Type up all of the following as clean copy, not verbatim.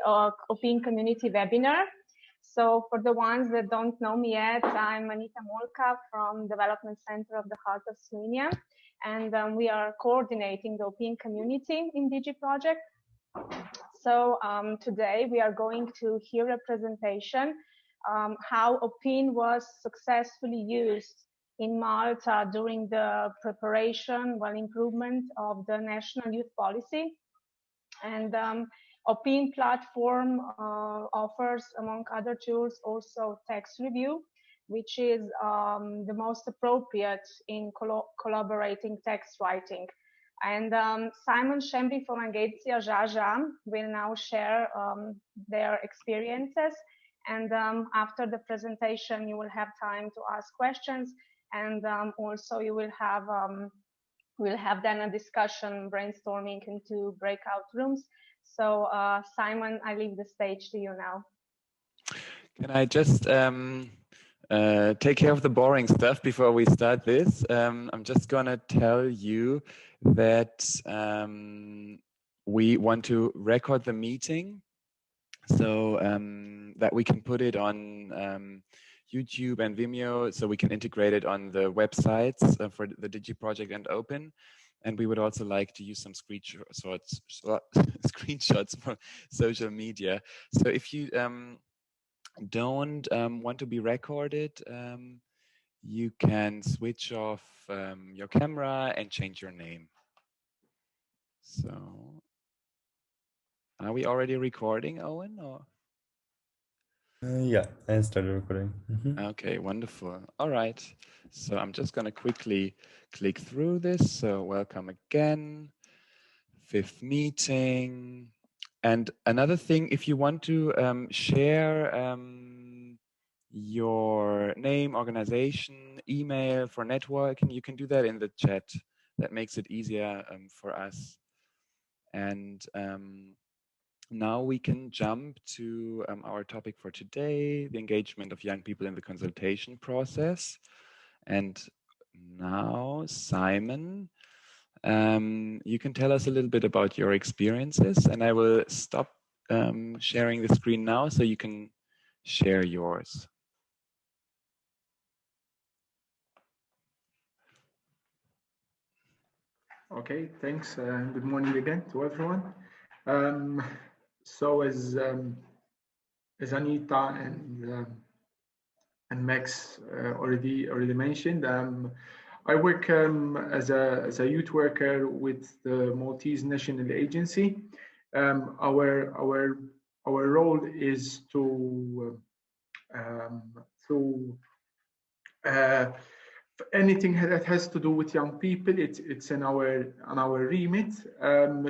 OPIN community webinar. So for the ones that don't know me yet, I'm Anita Molka from Development Center of the Heart of Slovenia, and we are coordinating the OPIN community in DIGY project. So today we are going to hear a presentation how OPIN was successfully used in Malta during the preparation, improvement of the national youth policy. And OPIN platform offers, among other tools, also text review, which is the most appropriate in collaborating text writing. And Simon Schembri from Aġenzija Żgħażagħ will now share their experiences. And after the presentation, you will have time to ask questions. And also you will have, we'll have then a discussion, brainstorming into breakout rooms. So Simon, I leave the stage to you now. Can I just take care of the boring stuff before we start this? I'm just gonna tell you that we want to record the meeting so that we can put it on YouTube and Vimeo, so we can integrate it on the websites for the DIGY project and OPIN. And we would also like to use some screenshots for social media. So if you don't want to be recorded, you can switch off your camera and change your name. So, are we already recording, Owen? Or? Yeah, I started recording. Okay, wonderful. All right. So I'm just going to quickly click through this. So welcome again. 5th meeting. And another thing, if you want to share your name, organization, email for networking, you can do that in the chat. That makes it easier for us. And now we can jump to our topic for today, the engagement of young people in the consultation process. And now, Simon, you can tell us a little bit about your experiences, and I will stop sharing the screen now so you can share yours. Okay, thanks. Good morning again to everyone. So as Anita and Max already mentioned, I work as a youth worker with the Maltese National Agency. Our role is to anything that has to do with young people. It's in our remit.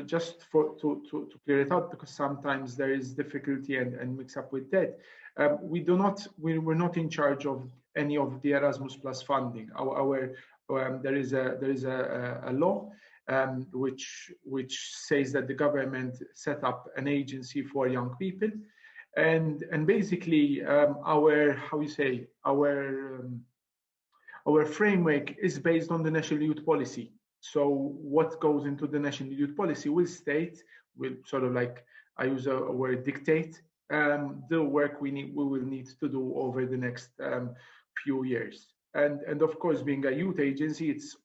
Just to clear it out, because sometimes there is difficulty and mix up with that. We're not in charge of any of the Erasmus Plus funding. There is a law which says that the government set up an agency for young people, and basically our framework is based on the National Youth Policy. So what goes into the National Youth Policy will sort of like, I use a word, dictate the work we will need to do over the next few years. And of course, being a youth agency, it's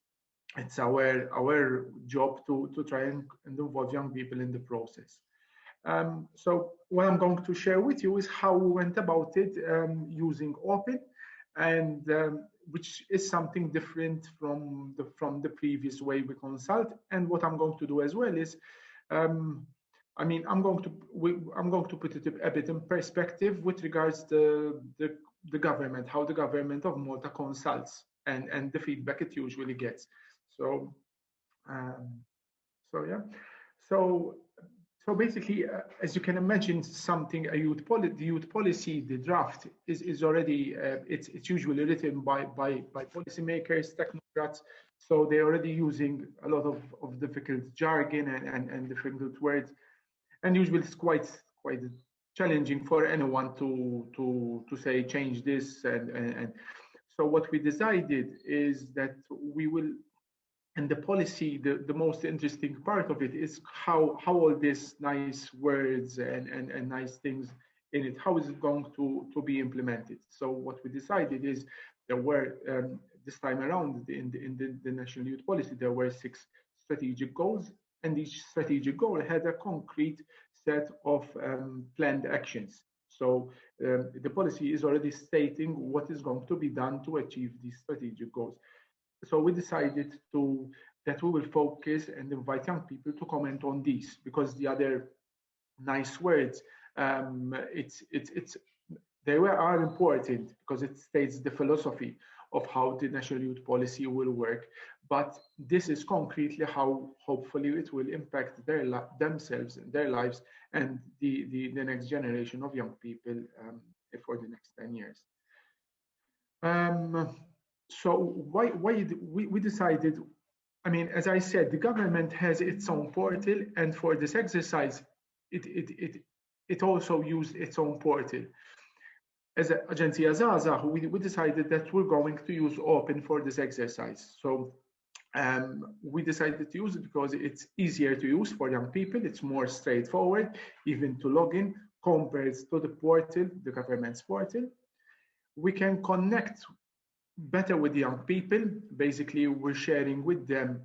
our job to try and involve young people in the process. So what I'm going to share with you is how we went about it using OPIN, and which is something different from the previous way we consult. And what I'm going to do as well is, I'm going to put it a bit in perspective with regards to the government, how the government of Malta consults, and the feedback it usually gets. So basically, as you can imagine, the youth policy, the draft is already, it's usually written by policymakers, technocrats. So they're already using a lot of difficult jargon and difficult words. And usually it's quite challenging for anyone to say, change this. And so what we decided is that we will And the policy, the most interesting part of it is how all these nice words and nice things in it, how is it going to be implemented? So what we decided is there were, this time around in the National Youth Policy, there were 6 strategic goals, and each strategic goal had a concrete set of planned actions. So the policy is already stating what is going to be done to achieve these strategic goals. So we decided that we will focus and invite young people to comment on these, because the other nice words, they are important because it states the philosophy of how the National Youth Policy will work. But this is concretely how hopefully it will impact themselves and their lives and the next generation of young people for the next 10 years. So why we decided, I mean, as I said, the government has its own portal, and for this exercise, it also used its own portal. As Aġenzija Żgħażagħ, we decided that we're going to use OPIN for this exercise. So we decided to use it because it's easier to use for young people. It's more straightforward, even to log in, compared to the portal, the government's portal. We can connect better with the young people. Basically, we're sharing with them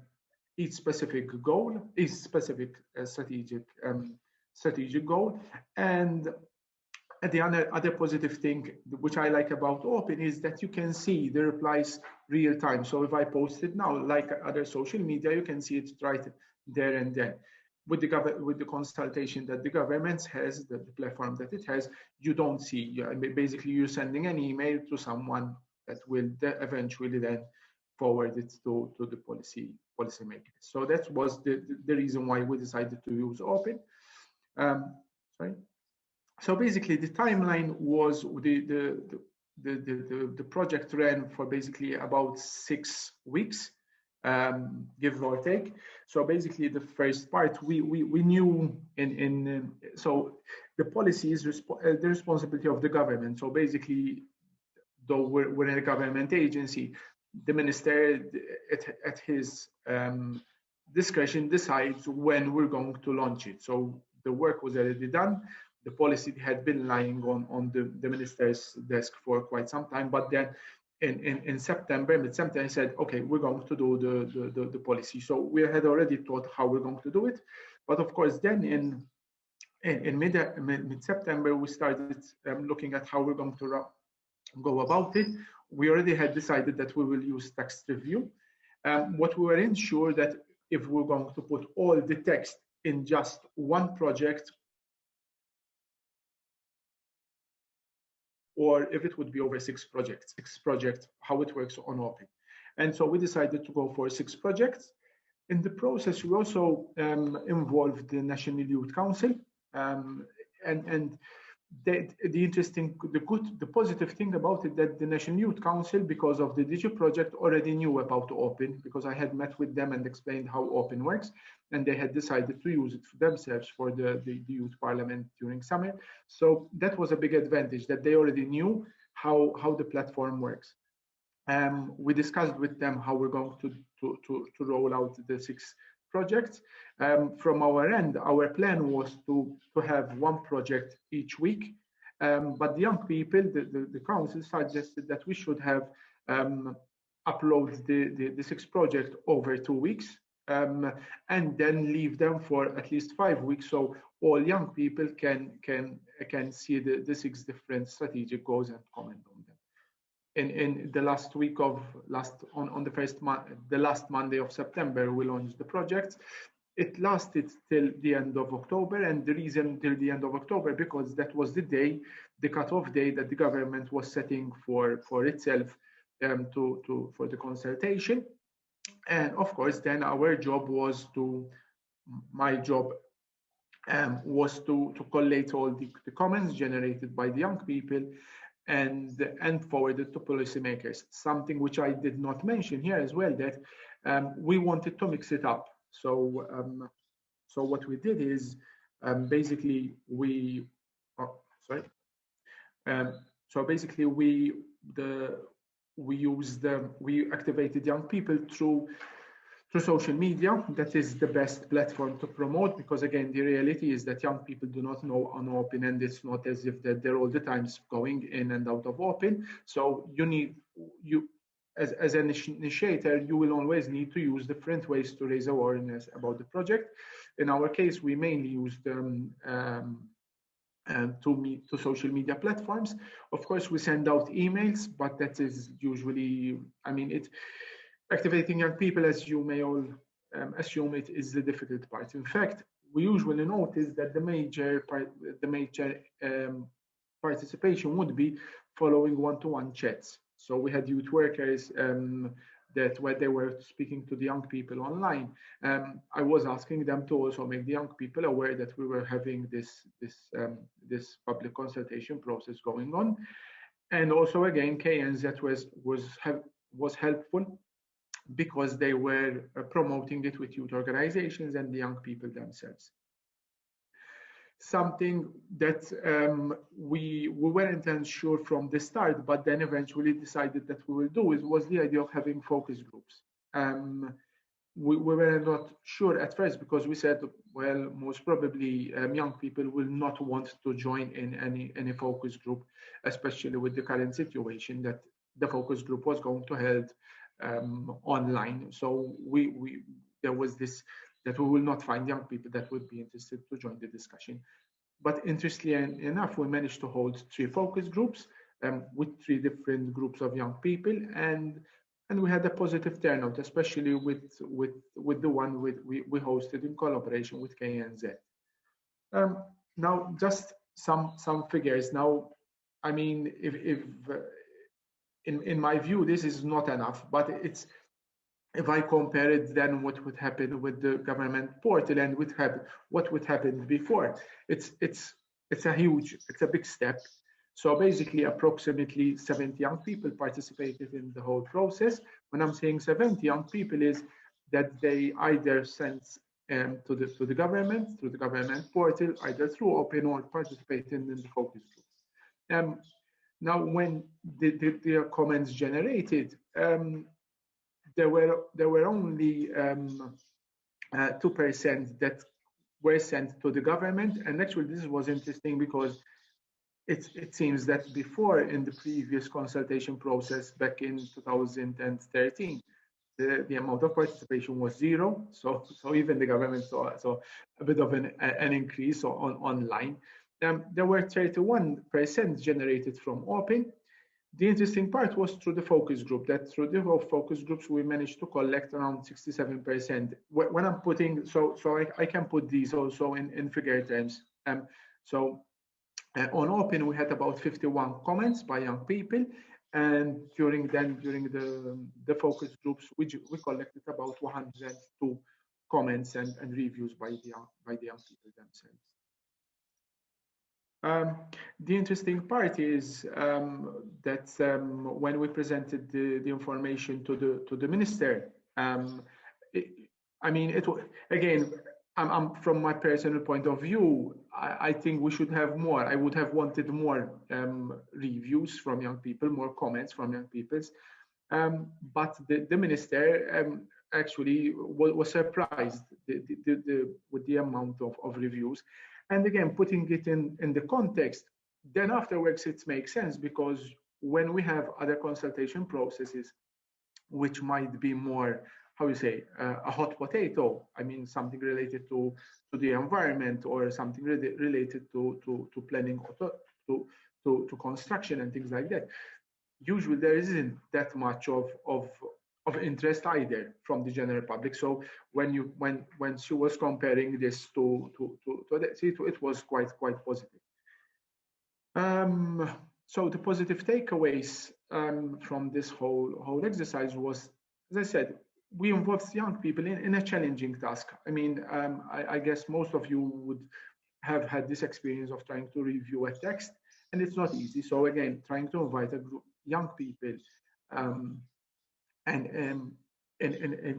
each specific goal, each specific strategic goal. And the other positive thing which I like about OPIN is that you can see the replies real time. So if I post it now, like other social media, you can see it right there and then. With the consultation that the government has, the platform that it has, you don't see. Basically, you're sending an email to someone that will eventually then forward it to the policymakers. So that was the reason why we decided to use OPIN. So basically, the timeline was the project ran for basically about 6 weeks, give or take. So basically, the first part we knew so the policy is the responsibility of the government. So basically, though we're in a government agency, the minister at his discretion decides when we're going to launch it. So the work was already done. The policy had been lying on the minister's desk for quite some time, but then in September, mid-September, he said, okay, we're going to do the policy. So we had already thought how we're going to do it. But of course, then in mid-September, we started looking at how we're going to go about it. We already had decided that we will use text review. What we weren't sure that if we're going to put all the text in just one project, or if it would be over 6 projects, how it works on OPIN. And so we decided to go for 6 projects. In the process, we also involved the National Youth Council. And the positive thing about it, that the National Youth Council, because of the DIGY project, already knew about OPIN, because I had met with them and explained how OPIN works, and they had decided to use it for themselves for the youth parliament during summer. So that was a big advantage, that they already knew how the platform works. We discussed with them how we're going to roll out the 6 projects. From our end, our plan was to have 1 project each week, but the young people, the council suggested that we should have upload the 6 projects over 2 weeks, and then leave them for at least 5 weeks, so all young people can see the 6 different strategic goals and comment on them. In the last week of the last Monday of September, we launched the project. It lasted till the end of October, and the reason till the end of October, because that was the cutoff day that the government was setting for itself for the consultation. And of course, then my job was to collate all the comments generated by the young people and forward it to policymakers. Something which I did not mention here as well, that we wanted to mix it up. So what we did is basically we activated young people through through social media. That is the best platform to promote, because again, the reality is that young people do not know on OPIN, and it's not as if that they're all the times going in and out of OPIN. So as an initiator, you will always need to use different ways to raise awareness about the project. In our case, we mainly used to social media platforms. Of course, we send out emails, but that is usually, I mean, activating young people, as you may all assume, it is the difficult part. In fact, we usually notice that the major participation would be following one-to-one chats. So we had youth workers that where they were speaking to the young people online. I was asking them to also make the young people aware that we were having this public consultation process going on. And also again, KNZ was helpful, because they were promoting it with youth organizations and the young people themselves. Something that we weren't unsure from the start, but then eventually decided that we will do was the idea of having focus groups. We were not sure at first, because we said, well, most probably young people will not want to join in any focus group, especially with the current situation that the focus group was going to held online. So there was this, that we will not find young people that would be interested to join the discussion. But interestingly enough, we managed to hold 3 focus groups with 3 different groups of young people, and we had a positive turnout, especially with the one we hosted in collaboration with KNZ. Now, just some figures. Now, I mean, in my view, this is not enough, but it's, if I compare it then what would happen with the government portal and what would happen before, it's a big step. So basically, approximately 70 young people participated in the whole process. When I'm saying 70 young people, is that they either sent to the government through the government portal, either through OPIN, or participated in the focus group. Now, when the comments generated, there were only 2% that were sent to the government, and actually this was interesting, because it seems that before, in the previous consultation process back in 2013, the amount of participation was 0. So even the government saw a bit of an increase online. There were 31% generated from OPIN. The interesting part was through the focus group, that through the focus groups, we managed to collect around 67%. When I'm putting, so I can put these also in figure terms. On OPIN, we had about 51 comments by young people, and during the focus groups, we collected about 102 comments and reviews by the young people themselves. The interesting part is that when we presented the information to the minister, again, I'm from my personal point of view, I think we should have more. I would have wanted more reviews from young people, more comments from young people. But the minister actually was surprised with the amount of reviews. And again, putting it in the context, then afterwards it makes sense, because when we have other consultation processes, which might be more, how you say, a hot potato, I mean, something related to the environment, or something related to planning, to construction and things like that, usually there isn't that much of interest either from the general public. So when she was comparing this to it was quite positive. So the positive takeaways from this whole exercise was, as I said, we involved young people in a challenging task. I mean, I guess most of you would have had this experience of trying to review a text, and it's not easy. So again, trying to invite a group young people and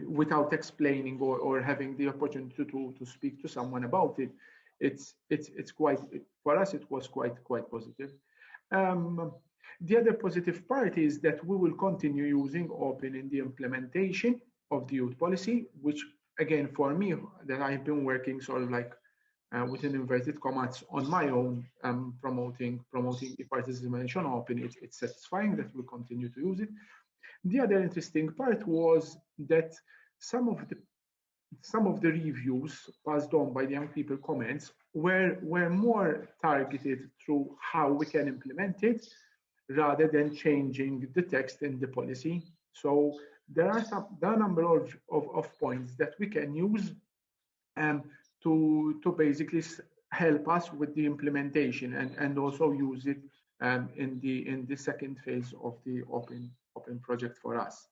without explaining or having the opportunity to speak to someone about it, it's quite, for us it was quite positive. The other positive part is that we will continue using OPIN in the implementation the youth policy, which again for me that I've been working sort of like within inverted commas on my own, promoting e-participation open. It's satisfying that we continue to use it. The other interesting part was that some of the reviews passed on by the young people comments were more targeted through how we can implement it rather than changing the text in the policy. So there are a number of points that we can use to basically help us with the implementation and also use it in the second phase of the open project for us.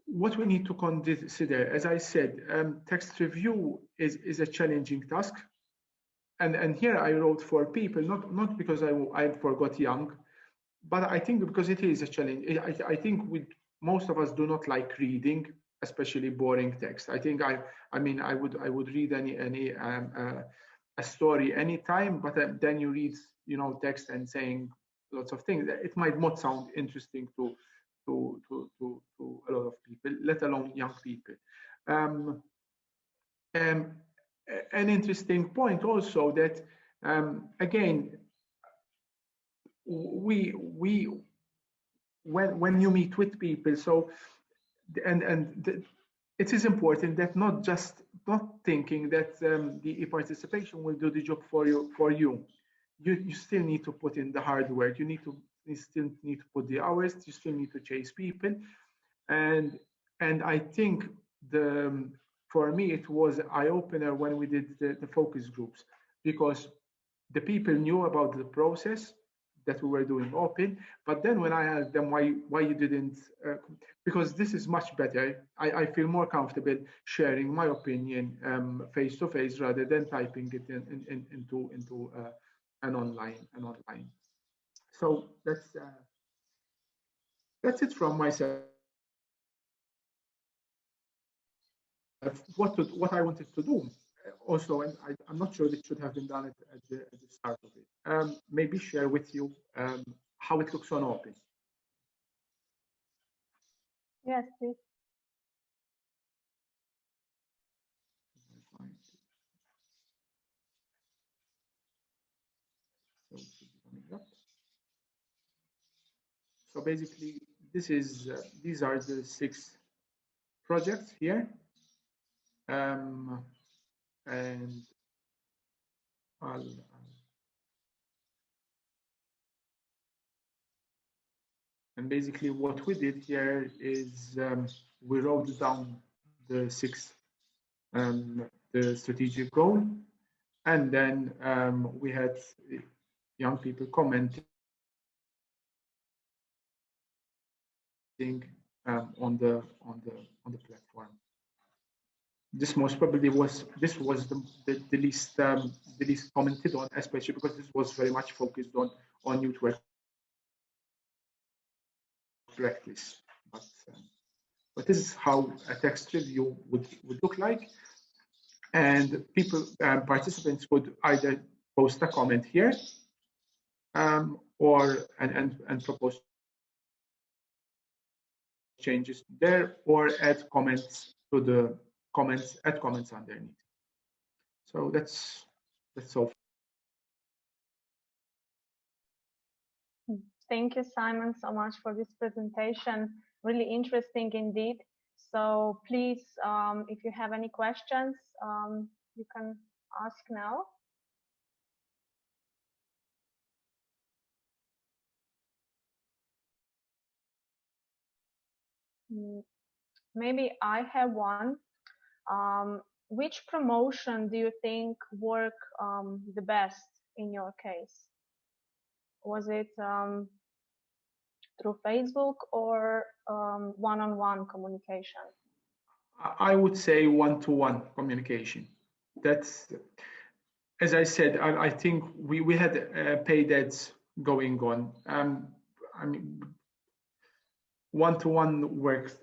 What we need to consider, as I said, text review is a challenging task. And here I wrote for people, not because I forgot young, but I think because it is a challenge. I think most of us do not like reading, especially boring text. I think I mean I would read a story anytime, but then you read text and saying lots of things. It might not sound interesting to a lot of people, let alone young people. An interesting point also that again, when you meet with people, so it is important that not thinking that the e-participation will do the job for you. You still need to put in the hard work. You still need to put the hours. You still need to chase people, and I think for me it was an eye-opener when we did the focus groups, because the people knew about the process that we were doing open, but then when I asked them why you didn't, because this is much better. I feel more comfortable sharing my opinion face to face rather than typing it into an online. So that's it from myself. What I wanted to do also, and I'm not sure it should have been done at the start of it, maybe share with you how it looks on Open. Yes, please. So basically, these are the 6 projects here, and basically what we did here is we wrote down the 6 the strategic goal, and then we had young people commenting on the platform. This most probably was the least commented on, especially because this was very much focused on youth work practice. But this is how a text review would look like, and people participants would either post a comment here or propose changes there, or add comments to the comments underneath. So that's all. Thank you, Simon, so much for this presentation. Really interesting indeed. So please, if you have any questions, you can ask now. Maybe I have one. Which promotion do you think worked the best in your case? Was it through Facebook or one-on-one communication? I would say one-to-one communication. That's, as I said, I think we had paid ads going on. I mean, one-to-one worked.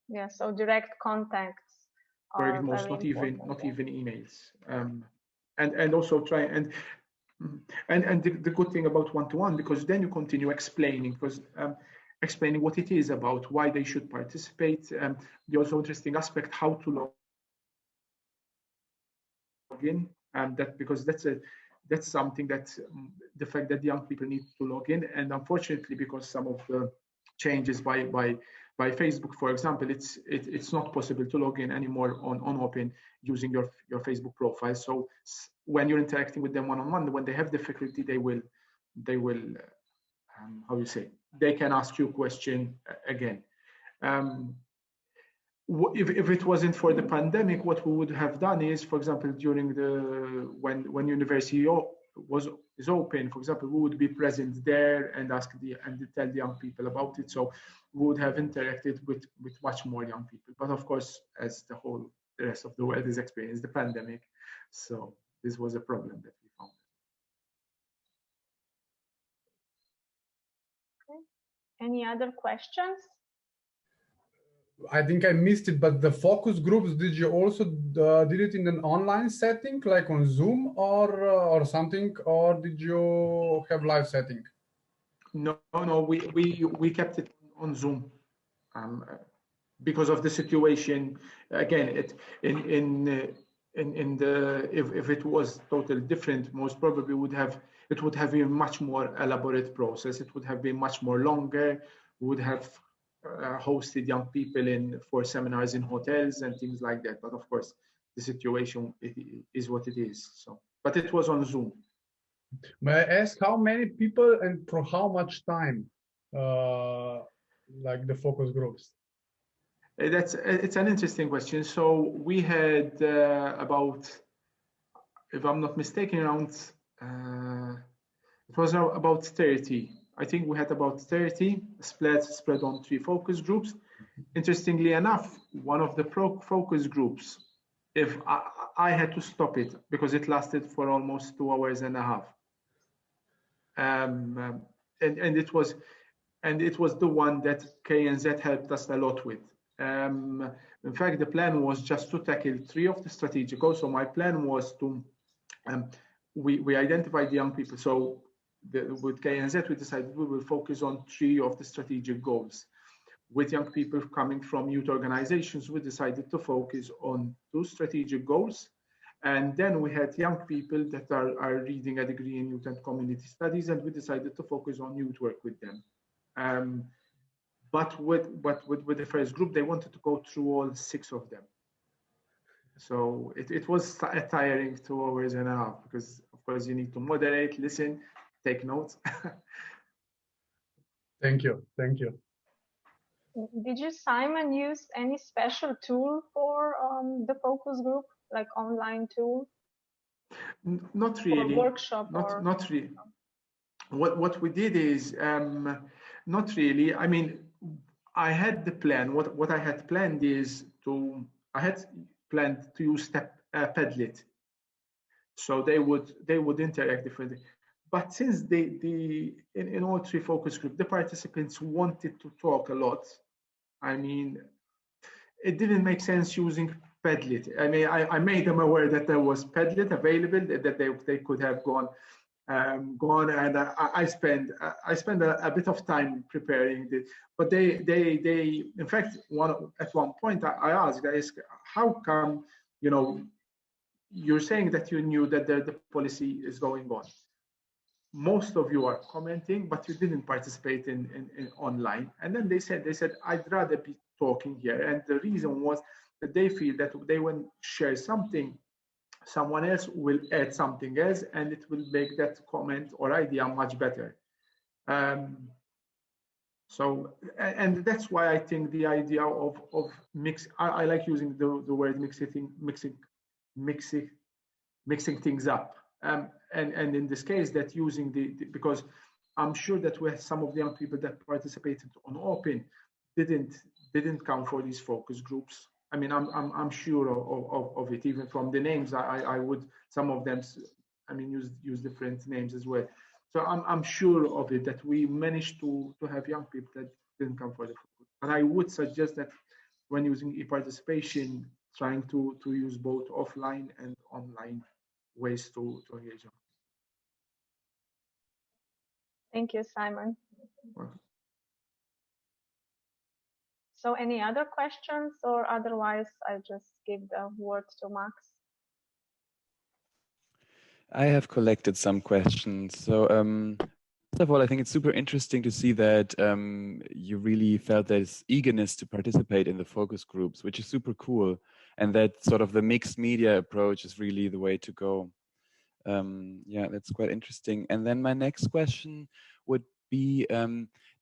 Yeah, so direct contacts. Worked most, not even emails. And also try and the good thing about one-to-one, because then you continue explaining, because explaining what it is about, why they should participate. The also interesting aspect, how to log in, and that because that's something that the fact that the young people need to log in, and unfortunately, because some of the changes by Facebook, for example, it's not possible to log in anymore on OPIN using your Facebook profile. So when you're interacting with them one-on-one, when they have difficulty, they will how you say, they can ask you a question again. If it wasn't for the pandemic, what we would have done is, for example, during when university is open, for example, we would be present there and tell the young people about it. So we would have interacted with much more young people. But of course, as the rest of the world has experienced the pandemic, so this was a problem that we found. Okay. Any other questions? I think I missed it, but the focus groups, did you also did it in an online setting, like on Zoom or something, or did you have live setting? No, we kept it on Zoom because of the situation. Again, if it was totally different, most probably it would have been a much more elaborate process. It would have been much more longer. We would have hosted young people for seminars in hotels and things like that. But of course, the situation is what it is. So, but it was on Zoom. May I ask how many people and for how much time, like the focus groups? It's an interesting question. So we had about, if I'm not mistaken, around it was about 30. I think we had about 30 spread on 3 focus groups. Interestingly enough, one of the focus groups, if I had to stop it because it lasted for almost 2 hours and a half, and it was the one that KNZ helped us a lot with. In fact, the plan was just to tackle 3 of the strategic goals. So my plan was to we identified the young people. So with KNZ, we decided we will focus on 3 of the strategic goals. With young people coming from youth organizations, we decided to focus on 2 strategic goals. And then we had young people that are reading a degree in youth and community studies, and we decided to focus on youth work with them. But with the first group, they wanted to go through all 6 of them. So it was a tiring 2 hours and a half because, of course, you need to moderate, listen, take notes. Thank you. Did you, Simon, use any special tool for the focus group, like online tool? Not really. Or workshop? Not really. What we did is not really. I mean, I had the plan. What I had planned is I had planned to use Padlet, so they would interact differently. But since in all 3 focus groups, the participants wanted to talk a lot, I mean, it didn't make sense using Padlet. I mean, I made them aware that there was Padlet available, that they could have gone, and I spent a bit of time preparing this. But they in fact, at one point I asked guys, how come, you're saying that you knew that the policy is going on? Most of you are commenting, but you didn't participate in online. And then they said, I'd rather be talking here. And the reason was that they feel that they will share something, someone else will add something else, and it will make that comment or idea much better. So, and that's why I think the idea of mix, I like using the word mixing things up. And in this case, that using because I'm sure that some of the young people that participated on OPIN didn't come for these focus groups. I mean, I'm sure of it. Even from the names, I would, some of them, I mean, use different names as well. So I'm sure of it that we managed to have young people that didn't come for the focus. And I would suggest that when using e-participation, trying to use both offline and online ways to engage them. Thank you, Simon. Welcome. So any other questions, or otherwise I just give the word to Max? I have collected some questions. So first of all, I think it's super interesting to see that you really felt this eagerness to participate in the focus groups, which is super cool. And that sort of the mixed media approach is really the way to go. Yeah, that's quite interesting. And then my next question would be,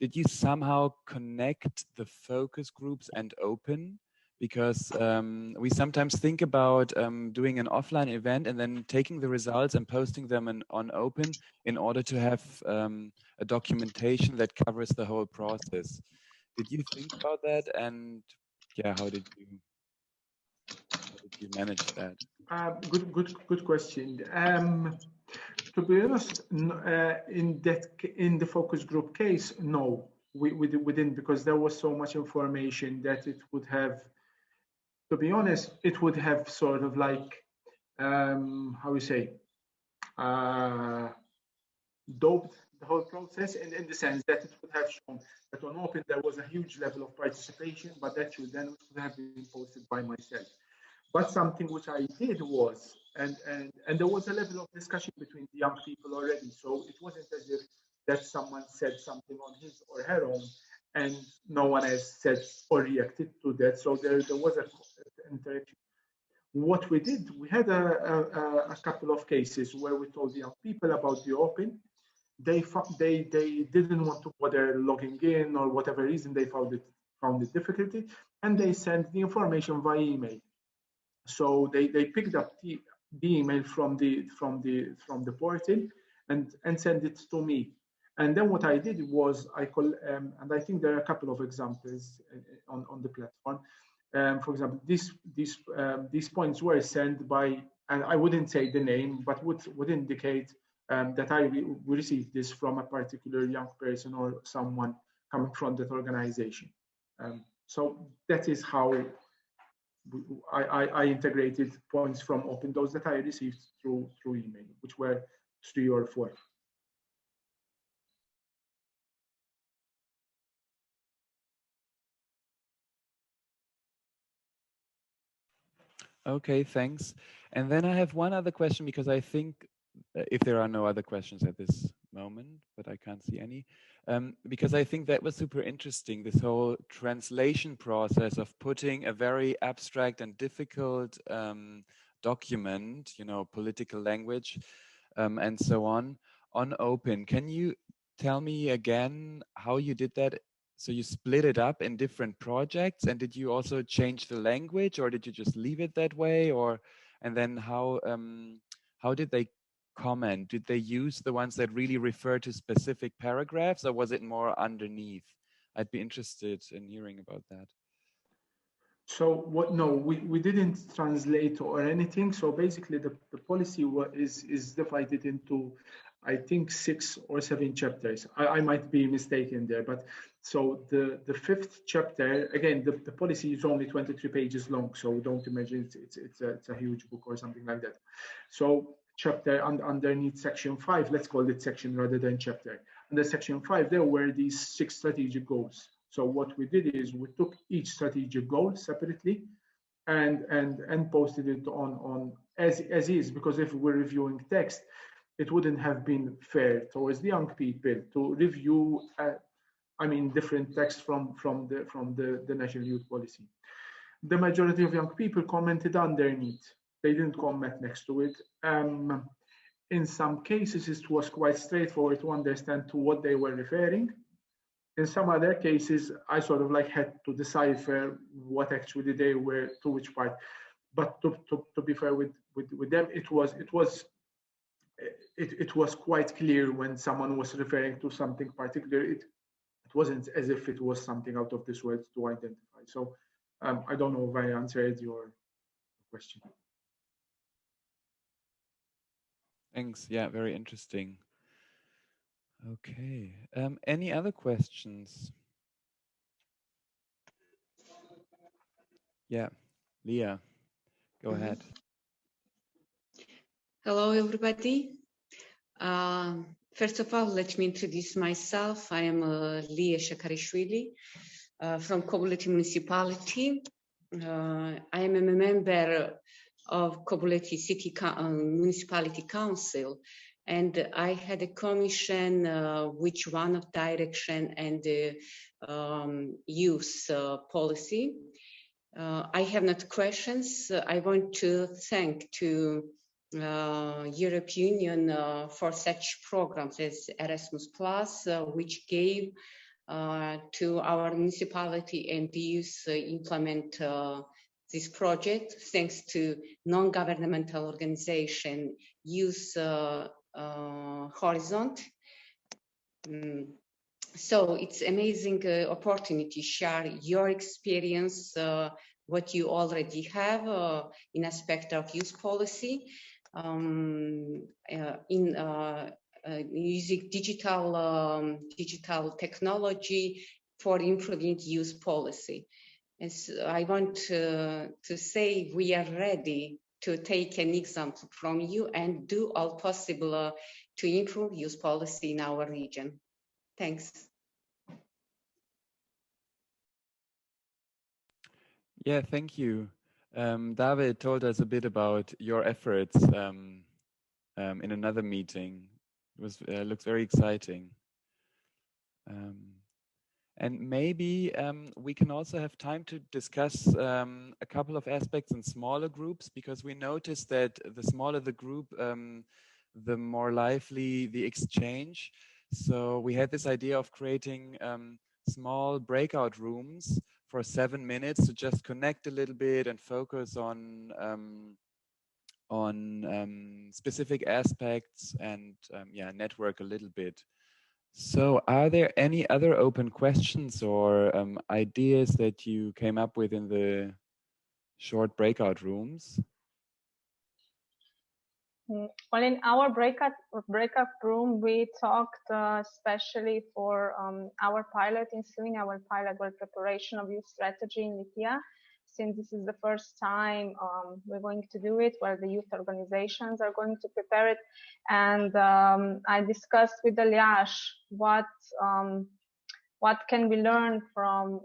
did you somehow connect the focus groups and OPIN? Because we sometimes think about doing an offline event and then taking the results and posting them on OPIN in order to have a documentation that covers the whole process. Did you think about that? And yeah, how did you manage that? Good question. To be honest, in the focus group case, no, we didn't, because there was so much information that it would have. To be honest, it would have sort of like, how we say, doped the whole process, in the sense that it would have shown that on OPIN there was a huge level of participation, but that should then would have been posted by myself. But something which I did was, and there was a level of discussion between the young people already, so it wasn't as if that someone said something on his or her own and no one else said or reacted to that. So there was an interaction. What we did, we had a couple of cases where we told the young people about the OPIN. They didn't want to bother logging in, or whatever reason they found it difficulty, and they sent the information via email. So they picked up the email from the portal and sent it to me. And then what I did was and I think there are a couple of examples on the platform. For example, these points were sent by, and I wouldn't say the name, but would indicate that we received this from a particular young person or someone coming from that organization. So that is how I integrated points from OPIN, those that I received through email, which were 3 or 4. Okay, thanks. And then I have one other question, because I think if there are no other questions at this moment, but I can't see any, because I think that was super interesting, this whole translation process of putting a very abstract and difficult document, political language and so on OPIN. Can you tell me again how you did that? So you split it up in different projects, and did you also change the language, or did you just leave it that way? And then how did they comment? Did they use the ones that really refer to specific paragraphs, or was it more underneath? I'd be interested in hearing about that. So no, we didn't translate or anything. So basically the policy is divided into, I think, 6 or 7 chapters. I might be mistaken there, but so the 5th chapter, again, the policy is only 23 pages long, so don't imagine it's a huge book or something like that. So chapter underneath section 5, let's call it section rather than chapter. Under section 5, there were these 6 strategic goals. So what we did is we took each strategic goal separately and posted it on as is, because if we're reviewing text, it wouldn't have been fair towards the young people to review different text from the National Youth Policy. The majority of young people commented underneath. They didn't comment next to it. In some cases, it was quite straightforward to understand to what they were referring. In some other cases, I sort of had to decipher what actually they were, to which part. But to be fair with them, it was quite clear when someone was referring to something particular. It wasn't as if it was something out of this world to identify. So I don't know if I answered your question. Thanks. Yeah, very interesting. Okay. Any other questions? Yeah, Leah, go ahead. Hello, everybody. First of all, let me introduce myself. I am Leah Shakarishvili. from Kobuleti municipality. I am a member of Kobuleti City Municipality Council, and I had a commission which one of direction and youth policy. I have not questions. I want to thank to European Union for such programs as Erasmus Plus, which gave to our municipality and youth implement this project, thanks to non-governmental organization Youth Horizon. So it's amazing opportunity to share your experience, what you already have in aspect of youth policy, in using digital technology for improving youth policy. And so I want to say we are ready to take an example from you and do all possible to improve youth policy in our region. Thanks. Yeah, thank you. David told us a bit about your efforts in another meeting. It was looks very exciting. And maybe we can also have time to discuss a couple of aspects in smaller groups, because we noticed that the smaller the group, the more lively the exchange. So we had this idea of creating small breakout rooms for 7 minutes to just connect a little bit and focus on specific aspects and yeah, network a little bit. So are there any other open questions or ideas that you came up with in the short breakout rooms? Well, in our breakout room, we talked especially for our pilot in Slovenia, our pilot work preparation of youth strategy in Lithuania. Since this is the first time we're going to do it, where the youth organizations are going to prepare it. And I discussed with Elias what can we learn from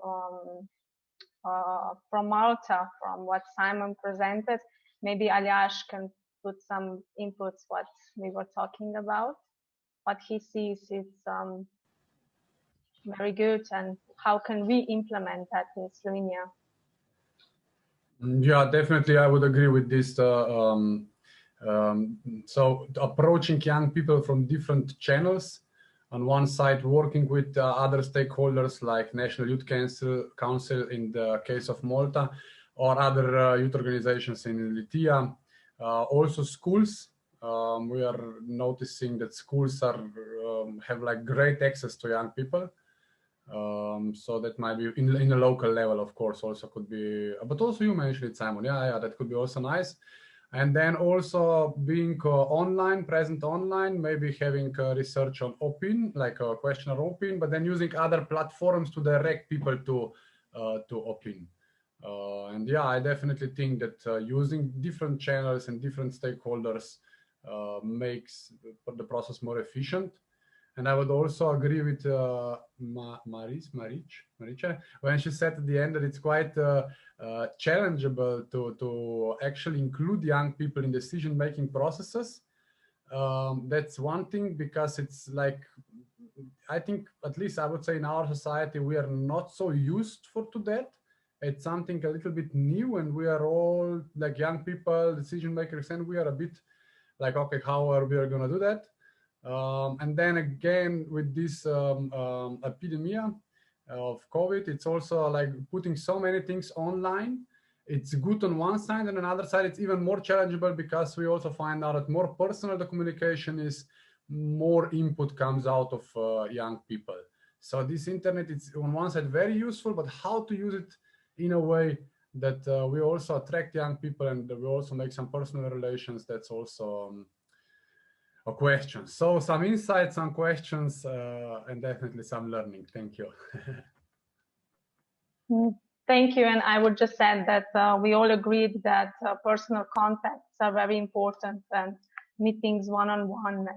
Malta, from what Simon presented. Maybe Elias can put some inputs what we were talking about, what he sees is very good, and how can we implement that in Slovenia. Yeah, definitely, I would agree with this. So approaching young people from different channels, on one side working with other stakeholders like National Youth Council in the case of Malta, or other youth organizations in Lithuania. Also schools, we are noticing that schools are have like great access to young people. So that might be in a local level, of course, also could be, but also you mentioned it, Simon. Yeah, that could be also nice. And then also being present online, maybe having research on OPIN, like a questionnaire OPIN, but then using other platforms to direct people to OPIN. And yeah, I definitely think that using different channels and different stakeholders makes the process more efficient. And I would also agree with Marice, when she said at the end that it's quite challengeable to actually include young people in decision-making processes. That's one thing, because it's like, I think, at least I would say in our society, we are not so used to that. It's something a little bit new, and we are all like young people, decision makers, and we are a bit like, okay, how are we going to do that? And then again, with this epidemic of COVID, it's also like putting so many things online. It's good on one side, and on another side, it's even more challengeable, because we also find out that more personal the communication is, more input comes out of young people. So this internet is on one side very useful, but how to use it in a way that we also attract young people and we also make some personal relations, that's also a question. So some insights, some questions, and definitely some learning. Thank you. Thank you. And I would just add that we all agreed that personal contacts are very important, and meetings one-on-one.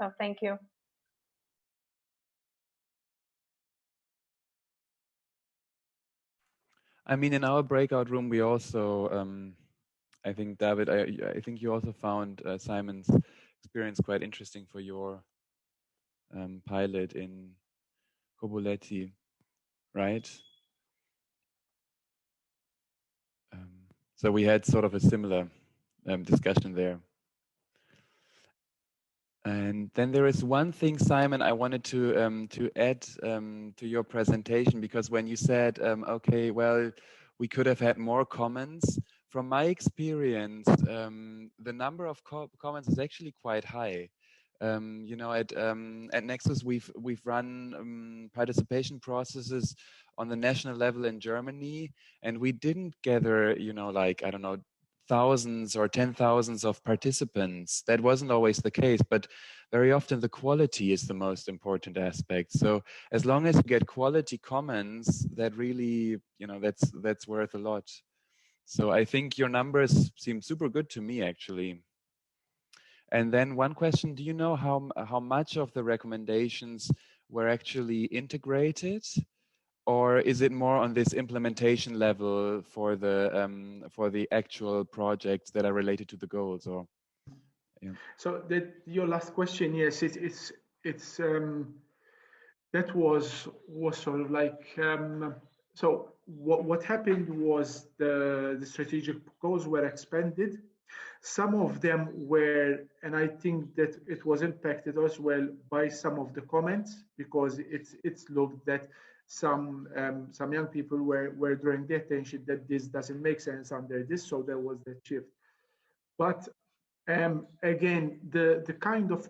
So thank you. I mean, in our breakout room, we also, I think, David, I think you also found Simon's experience quite interesting for your pilot in Coboletti, right? So we had sort of a similar discussion there. And then there is one thing, Simon, I wanted to add to your presentation, because when you said, okay, well, we could have had more comments. From my experience, the number of comments is actually quite high. You know, at Nexus, we've run participation processes on the national level in Germany, and we didn't gather, you know, like, I don't know, thousands or 10,000s of participants. That wasn't always the case, but very often the quality is the most important aspect. So as long as you get quality comments, that really, you know, that's worth a lot. So I think your numbers seem super good to me, actually. And then one question, do you know how much of the recommendations were actually integrated? Or is it more on this implementation level for the actual projects that are related to the goals? Or yeah. So your last question, yes, it's that was sort of like so what happened was the strategic goals were expanded. Some of them were, and I think that it was impacted as well by some of the comments, because it's looked that some young people were drawing the attention that this doesn't make sense under this, so there was the shift. But again, the kind of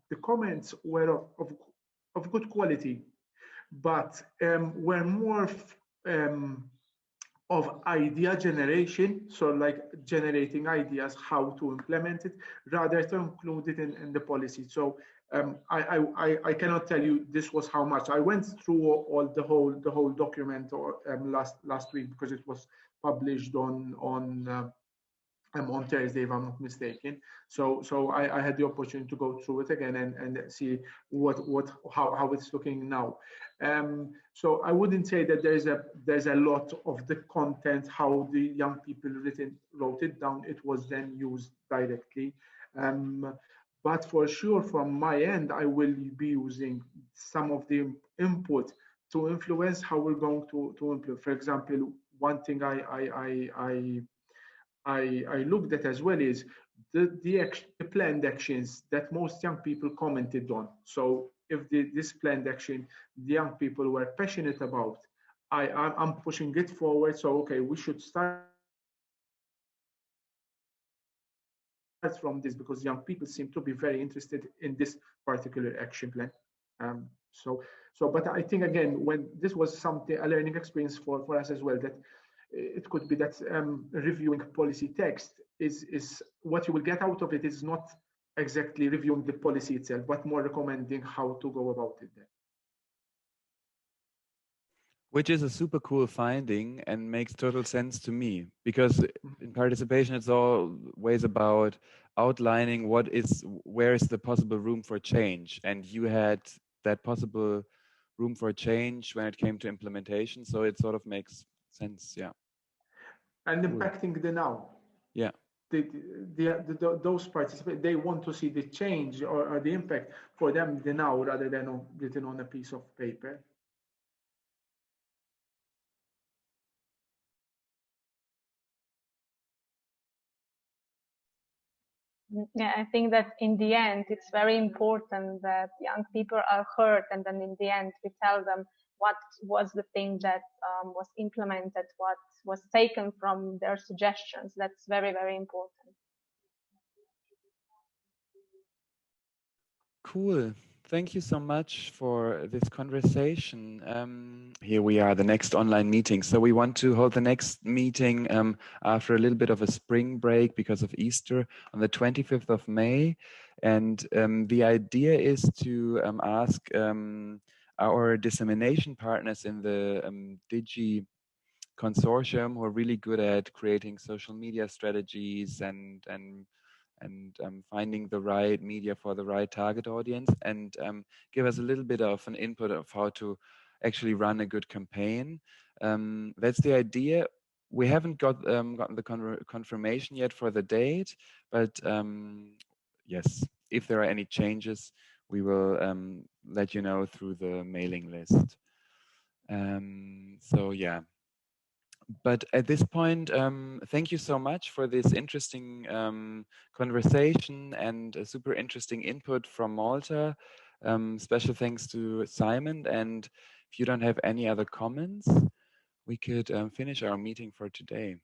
the comments were of good quality, but were more of idea generation, so like generating ideas how to implement it, rather to include it in the policy. So I cannot tell you this was how much. I went through all the whole document or last week, because it was published on Thursday, if I'm not mistaken. So I had the opportunity to go through it again and see how it's looking now. So I wouldn't say that there's a lot of the content, how the young people wrote it down. It was then used directly. But for sure, from my end, I will be using some of the input to influence how we're going to implement. For example, one thing I looked at as well is the planned actions that most young people commented on. So if this planned action the young people were passionate about, I'm pushing it forward. So okay, we should start from this, because young people seem to be very interested in this particular action plan. But I think, again, when this was a learning experience for us as well, that it could be that reviewing policy text is what you will get out of it is not exactly reviewing the policy itself, but more recommending how to go about it then. Which is a super cool finding and makes total sense to me, because in participation, it's always about outlining where is the possible room for change. And you had that possible room for change when it came to implementation. So it sort of makes sense, yeah. And impacting the now. Yeah. Those participants, they want to see the change or the impact for them the now, rather than written on a piece of paper. Yeah, I think that in the end, it's very important that young people are heard, and then in the end, we tell them what was the thing that was implemented, what was taken from their suggestions. That's very, very important. Cool. Thank you so much for this conversation. Here we are, the next online meeting. So we want to hold the next meeting after a little bit of a spring break because of Easter on the 25th of May. And the idea is to ask our dissemination partners in the DIGY consortium, who are really good at creating social media strategies and finding the right media for the right target audience, and give us a little bit of an input of how to actually run a good campaign. That's the idea. We haven't gotten the confirmation yet for the date, but yes, if there are any changes, we will let you know through the mailing list. So yeah. But at this point, thank you so much for this interesting conversation and a super interesting input from Malta. Special thanks to Simon. And if you don't have any other comments, we could finish our meeting for today.